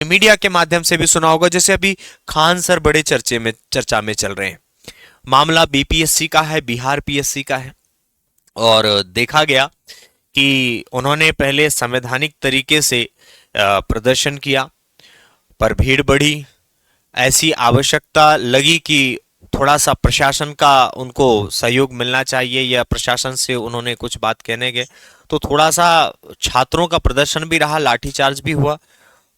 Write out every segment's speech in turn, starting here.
Media के माध्यम से भी सुना होगा, जैसे अभी खान सर बड़े चर्चा में चल रहे हैं। मामला बीपीएससी का है, बिहार पीएससी का है। और देखा गया कि उन्होंने पहले संवैधानिक तरीके से प्रदर्शन किया, पर भीड़ बढ़ी। ऐसी आवश्यकता लगी कि थोड़ा सा प्रशासन का उनको सहयोग मिलना चाहिए, या प्रशासन से उन्होंने कुछ बात कहने गए तो थोड़ा सा छात्रों का प्रदर्शन भी रहा, लाठीचार्ज भी हुआ।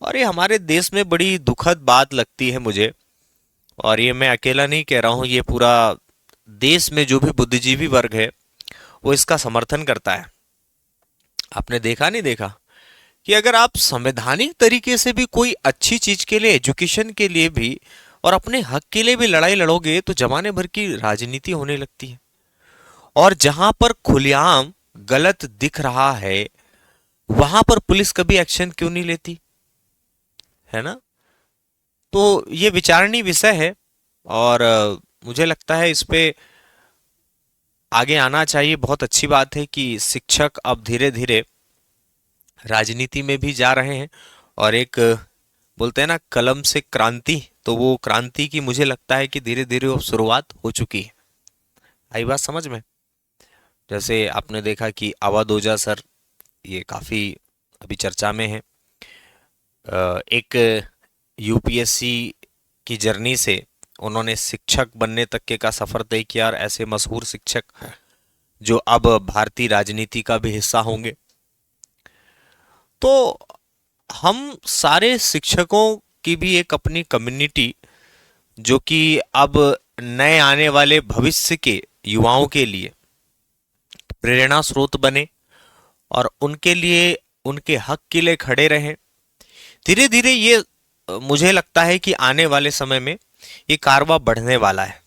और ये हमारे देश में बड़ी दुखद बात लगती है मुझे। और ये मैं अकेला नहीं कह रहा हूँ, ये पूरा देश में जो भी बुद्धिजीवी वर्ग है वो इसका समर्थन करता है। आपने देखा नहीं देखा कि अगर आप संवैधानिक तरीके से भी कोई अच्छी चीज के लिए, एजुकेशन के लिए भी और अपने हक के लिए भी लड़ाई लड़ोगे तो जमाने भर की राजनीति होने लगती है। और जहां पर खुलेआम गलत दिख रहा है वहां पर पुलिस कभी एक्शन क्यों नहीं लेती, है ना? तो ये विचारणीय विषय है। और मुझे लगता है इस पे आगे आना चाहिए। बहुत अच्छी बात है कि शिक्षक अब धीरे धीरे राजनीति में भी जा रहे हैं। और एक बोलते हैं ना कलम से क्रांति, तो वो क्रांति की मुझे लगता है कि धीरे धीरे वो शुरुआत हो चुकी है। आई बात समझ में? जैसे आपने देखा कि अवध ओझा सर, ये काफी अभी चर्चा में है। एक यूपीएससी की जर्नी से उन्होंने शिक्षक बनने तक के का सफर तय किया, और ऐसे मशहूर शिक्षक जो अब भारतीय राजनीति का भी हिस्सा होंगे। तो हम सारे शिक्षकों की भी एक अपनी कम्युनिटी, जो कि अब नए आने वाले भविष्य के युवाओं के लिए प्रेरणा स्रोत बने और उनके लिए, उनके हक के लिए खड़े रहें। धीरे धीरे ये मुझे लगता है कि आने वाले समय में ये कारवां बढ़ने वाला है।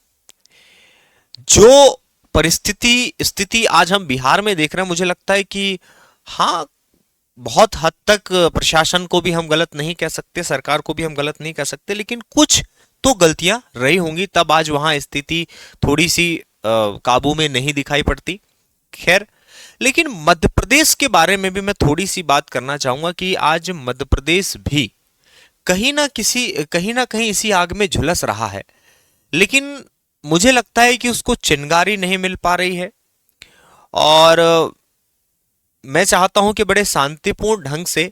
जो स्थिति आज हम बिहार में देख रहे हैं, मुझे लगता है कि हाँ, बहुत हद तक प्रशासन को भी हम गलत नहीं कह सकते, सरकार को भी हम गलत नहीं कह सकते, लेकिन कुछ तो गलतियां रही होंगी, तब आज वहां स्थिति थोड़ी सी काबू में नहीं दिखाई पड़ती। खैर, लेकिन मध्य प्रदेश के बारे में भी मैं थोड़ी सी बात करना चाहूंगा कि आज मध्य प्रदेश भी कहीं ना कहीं इसी आग में झुलस रहा है। लेकिन मुझे लगता है कि उसको चिंगारी नहीं मिल पा रही है। और मैं चाहता हूं कि बड़े शांतिपूर्ण ढंग से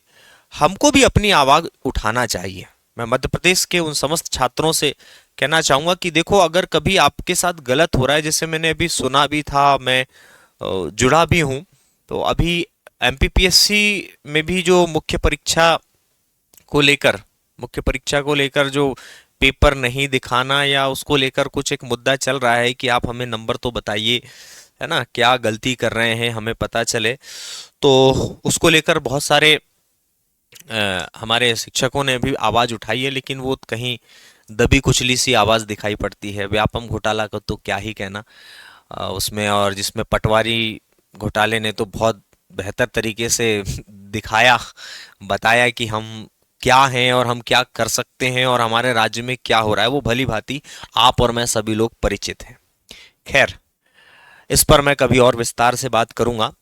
हमको भी अपनी आवाज उठाना चाहिए। मैं मध्य प्रदेश के उन समस्त छात्रों से कहना चाहूंगा कि देखो, अगर कभी आपके साथ गलत हो रहा है, जैसे मैंने अभी सुना भी था, मैं जुड़ा भी हूं, तो अभी एमपीपीएससी में भी जो मुख्य परीक्षा को लेकर जो पेपर नहीं दिखाना या उसको लेकर कुछ एक मुद्दा चल रहा है कि आप हमें नंबर तो बताइए, है ना, क्या गलती कर रहे हैं हमें पता चले। तो उसको लेकर बहुत सारे हमारे शिक्षकों ने भी आवाज उठाई है, लेकिन वो कहीं दबी कुचली सी आवाज दिखाई पड़ती है। व्यापम घोटाला का तो क्या ही कहना उसमें, और जिसमें पटवारी घोटाले ने तो बहुत बेहतर तरीके से दिखाया, बताया कि हम क्या हैं और हम क्या कर सकते हैं और हमारे राज्य में क्या हो रहा है, वो भली भांति आप और मैं सभी लोग परिचित हैं। खैर, इस पर मैं कभी और विस्तार से बात करूंगा,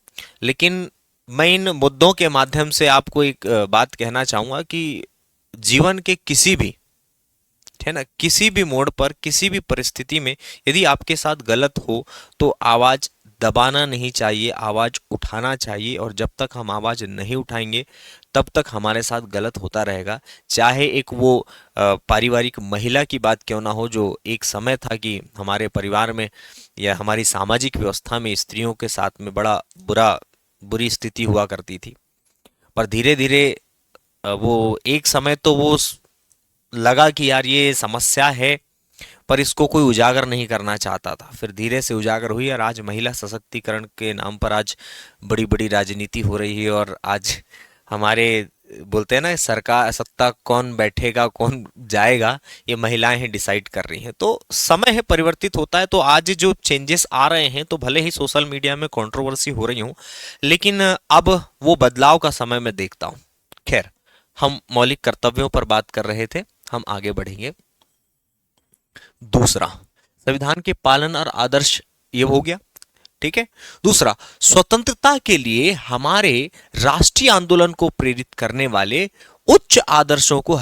लेकिन मैं इन मुद्दों के माध्यम से आपको एक बात कहना चाहूंगा कि जीवन के किसी भी, है ना, किसी भी मोड़ पर, किसी भी परिस्थिति में यदि आपके साथ गलत हो तो आवाज दबाना नहीं चाहिए, आवाज उठाना चाहिए। और जब तक हम आवाज नहीं उठाएंगे तब तक हमारे साथ गलत होता रहेगा। चाहे एक वो पारिवारिक महिला की बात क्यों ना हो, जो एक समय था कि हमारे परिवार में या हमारी सामाजिक व्यवस्था में स्त्रियों के साथ में बड़ा बुरी स्थिति हुआ करती थी। पर धीरे धीरे वो एक समय तो वो लगा कि यार ये समस्या है, पर इसको कोई उजागर नहीं करना चाहता था। फिर धीरे से उजागर हुई और आज महिला सशक्तिकरण के नाम पर आज बड़ी बड़ी राजनीति हो रही है। और आज हमारे बोलते हैं ना, सरकार सत्ता कौन बैठेगा कौन जाएगा, ये महिलाएं ही डिसाइड कर रही हैं। तो समय है, परिवर्तित होता है। तो आज जो चेंजेस आ रहे हैं, तो भले ही सोशल मीडिया में कंट्रोवर्सी हो रही हो, लेकिन अब वो बदलाव का समय मैं देखता हूँ। खैर, हम मौलिक कर्तव्यों पर बात कर रहे थे, हम आगे बढ़ेंगे। दूसरा, संविधान के पालन और आदर्श, ये हो गया, ठीक है। दूसरा, स्वतंत्रता के लिए हमारे राष्ट्रीय आंदोलन को प्रेरित करने वाले उच्च आदर्शों को